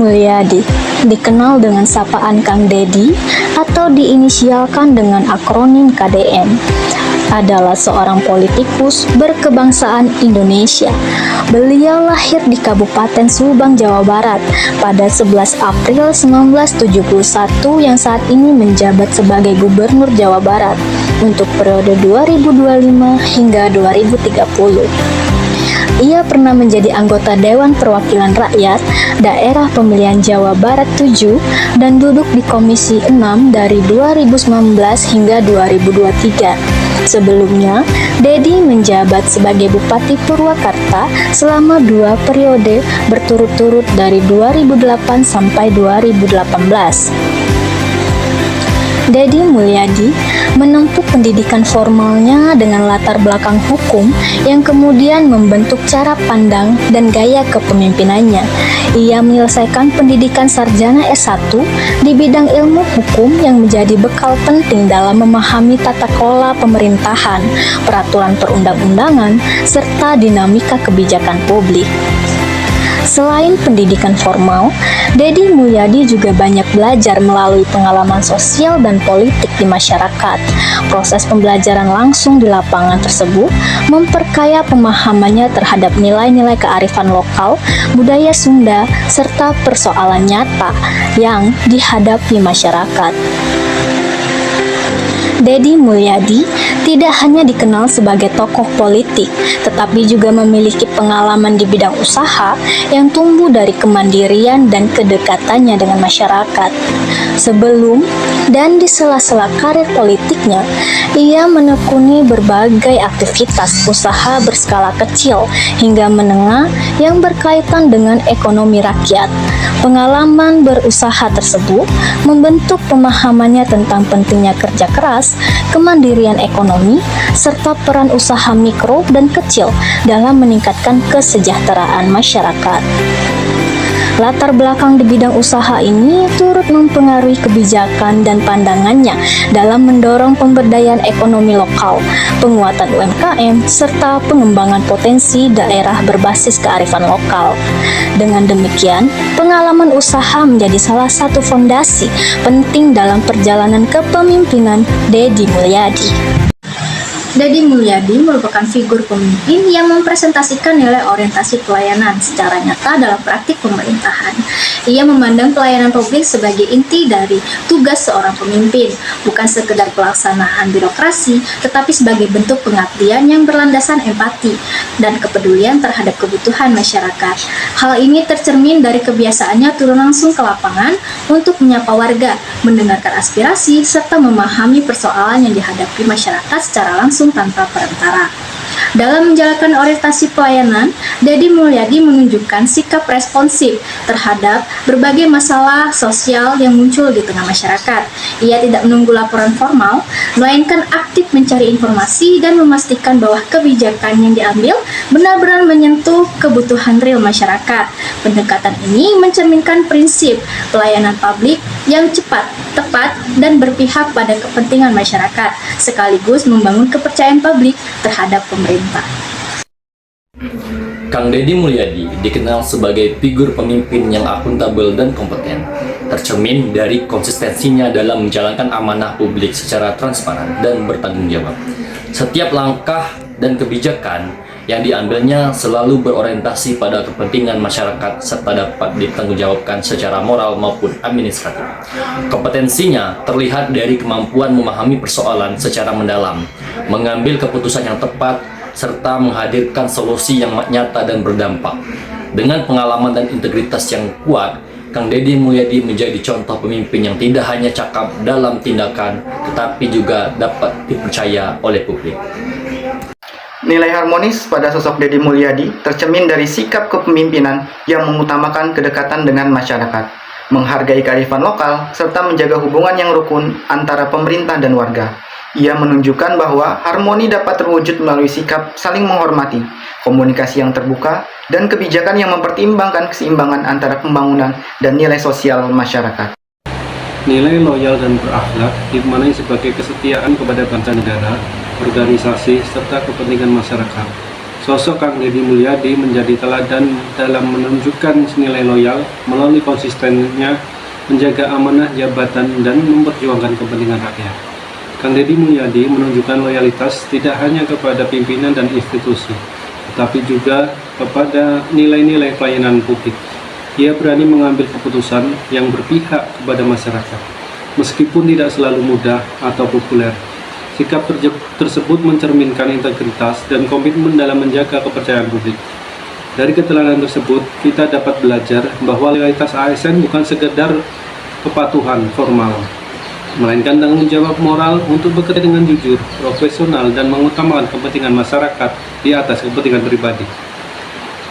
Mulyadi, dikenal dengan sapaan Kang Dedi atau diinisialkan dengan akronim KDM, adalah seorang politikus berkebangsaan Indonesia. Beliau lahir di Kabupaten Subang, Jawa Barat pada 11 April 1971 yang saat ini menjabat sebagai Gubernur Jawa Barat untuk periode 2025 hingga 2030. Ia pernah menjadi anggota Dewan Perwakilan Rakyat Daerah Pemilihan Jawa Barat 7 dan duduk di Komisi 6 dari 2019 hingga 2023. Sebelumnya, Dedi menjabat sebagai Bupati Purwakarta selama 2 periode berturut-turut dari 2008 sampai 2018. Dedi Mulyadi menempuh pendidikan formalnya dengan latar belakang hukum yang kemudian membentuk cara pandang dan gaya kepemimpinannya. Ia menyelesaikan pendidikan sarjana S1 di bidang ilmu hukum yang menjadi bekal penting dalam memahami tata kelola pemerintahan, peraturan perundang-undangan, serta dinamika kebijakan publik. Selain pendidikan formal, Dedi Mulyadi juga banyak belajar melalui pengalaman sosial dan politik di masyarakat. Proses pembelajaran langsung di lapangan tersebut memperkaya pemahamannya terhadap nilai-nilai kearifan lokal, budaya Sunda, serta persoalan nyata yang dihadapi masyarakat. Dedi Mulyadi tidak hanya dikenal sebagai tokoh politik, tetapi juga memiliki pengalaman di bidang usaha yang tumbuh dari kemandirian dan kedekatannya dengan masyarakat. Sebelum dan di sela-sela karir politiknya, ia menekuni berbagai aktivitas usaha berskala kecil hingga menengah yang berkaitan dengan ekonomi rakyat. Pengalaman berusaha tersebut membentuk pemahamannya tentang pentingnya kerja keras, kemandirian ekonomi, serta peran usaha mikro dan kecil dalam meningkatkan kesejahteraan masyarakat. Latar belakang di bidang usaha ini turut mempengaruhi kebijakan dan pandangannya dalam mendorong pemberdayaan ekonomi lokal, penguatan UMKM, serta pengembangan potensi daerah berbasis kearifan lokal. Dengan demikian, pengalaman usaha menjadi salah satu fondasi penting dalam perjalanan kepemimpinan Dedi Mulyadi. Dedi Mulyadi merupakan figur pemimpin yang mempresentasikan nilai orientasi pelayanan secara nyata dalam praktik pemerintahan. Ia memandang pelayanan publik sebagai inti dari tugas seorang pemimpin, bukan sekedar pelaksanaan birokrasi, tetapi sebagai bentuk pengabdian yang berlandasan empati dan kepedulian terhadap kebutuhan masyarakat. Hal ini tercermin dari kebiasaannya turun langsung ke lapangan untuk menyapa warga, mendengarkan aspirasi, serta memahami persoalan yang dihadapi masyarakat secara langsung tanpa perantara. Dalam menjalankan orientasi pelayanan, Dedi Mulyadi menunjukkan sikap responsif terhadap berbagai masalah sosial yang muncul di tengah masyarakat. Ia tidak menunggu laporan formal, melainkan aktif mencari informasi dan memastikan bahwa kebijakan yang diambil benar-benar menyentuh kebutuhan real masyarakat. Pendekatan ini mencerminkan prinsip pelayanan publik yang cepat, tepat, dan berpihak pada kepentingan masyarakat, sekaligus membangun kepercayaan publik terhadap pemerintah. Kang Dedi Mulyadi dikenal sebagai figur pemimpin yang akuntabel dan kompeten, tercermin dari konsistensinya dalam menjalankan amanah publik secara transparan dan bertanggung jawab. Setiap langkah dan kebijakan yang diambilnya selalu berorientasi pada kepentingan masyarakat serta dapat ditanggungjawabkan secara moral maupun administratif. Kompetensinya terlihat dari kemampuan memahami persoalan secara mendalam, mengambil keputusan yang tepat, serta menghadirkan solusi yang nyata dan berdampak. Dengan pengalaman dan integritas yang kuat, Kang Dedi Mulyadi menjadi contoh pemimpin yang tidak hanya cakap dalam tindakan, tetapi juga dapat dipercaya oleh publik. Nilai harmonis pada sosok Dedi Mulyadi tercermin dari sikap kepemimpinan yang mengutamakan kedekatan dengan masyarakat, menghargai kearifan lokal, serta menjaga hubungan yang rukun antara pemerintah dan warga. Ia menunjukkan bahwa harmoni dapat terwujud melalui sikap saling menghormati, komunikasi yang terbuka, dan kebijakan yang mempertimbangkan keseimbangan antara pembangunan dan nilai sosial masyarakat. Nilai loyal dan berakhlak dimaknai sebagai kesetiaan kepada bangsa negara, organisasi, serta kepentingan masyarakat. Sosok Kang Deddy Mulyadi menjadi teladan dalam menunjukkan nilai loyal melalui konsistennya menjaga amanah jabatan dan memperjuangkan kepentingan rakyat. Kang Deddy Mulyadi menunjukkan loyalitas tidak hanya kepada pimpinan dan institusi, tetapi juga kepada nilai-nilai pelayanan publik. Ia berani mengambil keputusan yang berpihak kepada masyarakat, meskipun tidak selalu mudah atau populer. Sikap tersebut mencerminkan integritas dan komitmen dalam menjaga kepercayaan publik. Dari keterangan tersebut, kita dapat belajar bahwa loyalitas ASN bukan sekedar kepatuhan formal, melainkan tanggung jawab moral untuk bekerja dengan jujur, profesional, dan mengutamakan kepentingan masyarakat di atas kepentingan pribadi.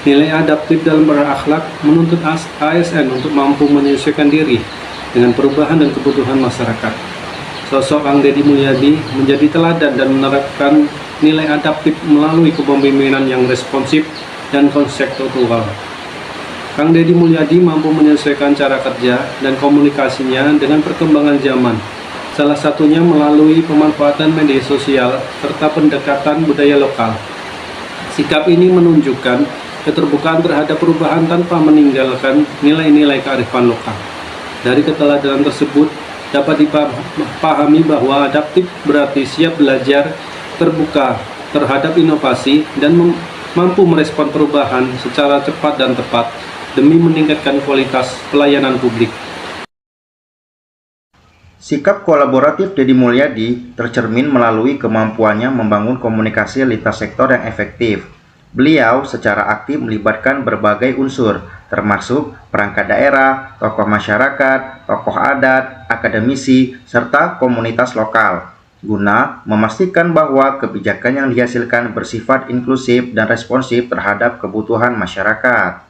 Nilai adaptif dalam berakhlak menuntut ASN untuk mampu menyesuaikan diri dengan perubahan dan kebutuhan masyarakat. Sosok Kang Deddy Mulyadi menjadi teladan dan menerapkan nilai adaptif melalui kepemimpinan yang responsif dan konseptual. Kang Deddy Mulyadi mampu menyesuaikan cara kerja dan komunikasinya dengan perkembangan zaman, salah satunya melalui pemanfaatan media sosial serta pendekatan budaya lokal. Sikap ini menunjukkan keterbukaan terhadap perubahan tanpa meninggalkan nilai-nilai kearifan lokal. Dari keteladanan tersebut dapat dipahami bahwa adaptif berarti siap belajar, terbuka terhadap inovasi, dan mampu merespon perubahan secara cepat dan tepat demi meningkatkan kualitas pelayanan publik. Sikap kolaboratif Deddy Mulyadi tercermin melalui kemampuannya membangun komunikasi lintas sektor yang efektif. Beliau secara aktif melibatkan berbagai unsur, termasuk perangkat daerah, tokoh masyarakat, tokoh adat, akademisi, serta komunitas lokal, guna memastikan bahwa kebijakan yang dihasilkan bersifat inklusif dan responsif terhadap kebutuhan masyarakat.